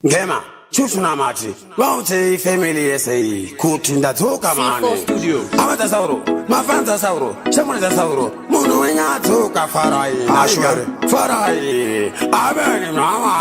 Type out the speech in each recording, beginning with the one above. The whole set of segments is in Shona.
Gema, chuchuna machi, wauche family essay, kutinda toka mani. Amata sauro, mafanta sauro, shamuna sauro, munu wenya toka farai. Ashwari, farai, abeni mama.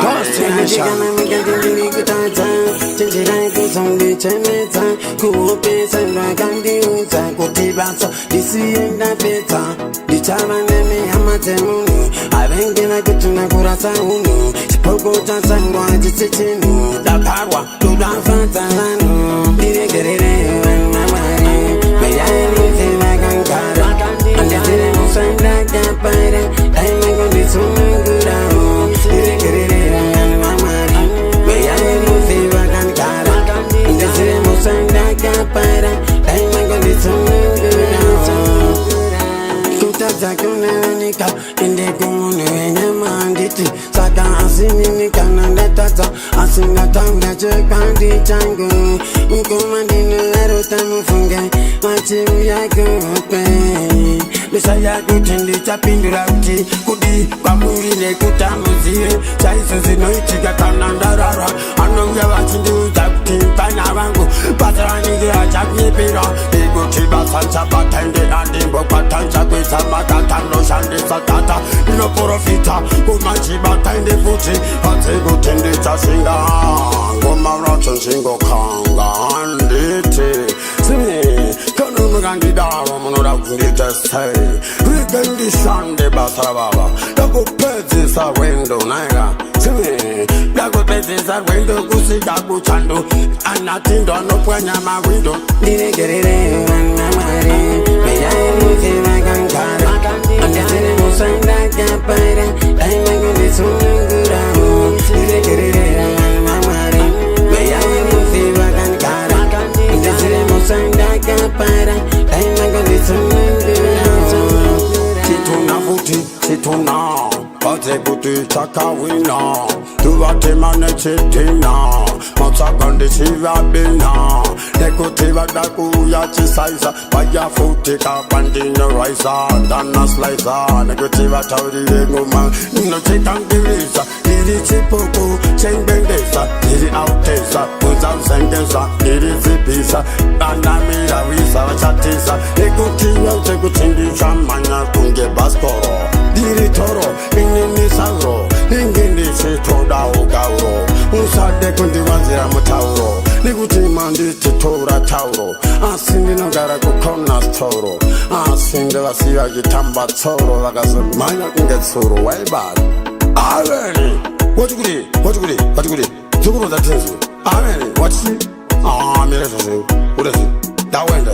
Pogo Jansangwa, Jitinu, Daparwa, Ludan Fantalano, Dirigere, and Mamari, Mayani, Magankara, and the Demo Sanda Capara, I'm going to so good out, Dirigere, and Mamari, Mayani, Magankara, and the Demo Sanda Capara, I'm going to so good out. Kutazakunanika, in the Gunu, and Yamanditi. Asini kananda tata asinga tanga chekandi changu ukomandino erota mufunge machimu yakupe Lisa yakutindi chapindura uti kudi kwa mwingine kutamuzire chaiso zinoitika kanandarara anonga wachindu chakuti mpanya wangu pasaranigea chaknipira ikutiba sancha batende andimbo patancha kwisa makatano shandisa tata ino profita kumachiba tende futi pate kutende chasinga ngoma racho shingo kanga andite simi kanu mugandidaro monora kundite say weekendi shande basara baba dako pezi sa wendo naiga simi dako pezi sa wendo kusika kuchando anatindo anopwanya mawindo diregerere anamare meyae muzima kankara andetene musanda kapara daima kundi sunugura diregerere anamare meyae muzima kankara andetene musanda kapara daima kundi sunugura chituna futi chituna Pate kuti chakawina Tuwate mane chitina Matsakandi shiva bina Nekutiva daku ya chisaisa Paya futi kapandina raisa Dana slicer Nekutiva tauri nguma No chikangirisa Iri chipuku Chengbendesa Iri autesa Uzam sengesa Iri zipisa Dana mira visa Vachatisa Nekutiva chekuchindi Shamanya kunge baskoro Diri toro Nini sauro Ningini chitoda ugauro Usade kundi wanzira mutauro Nikuti mandi chitora tauro Asindi nogara kukona storo Asindi wasiwa gitamba tsoro Wakazu manya kunge tsoro Waibad Aveni Wachukuri Zukuru za tenzu Aveni Wachi Mire sasi Urezi Dawende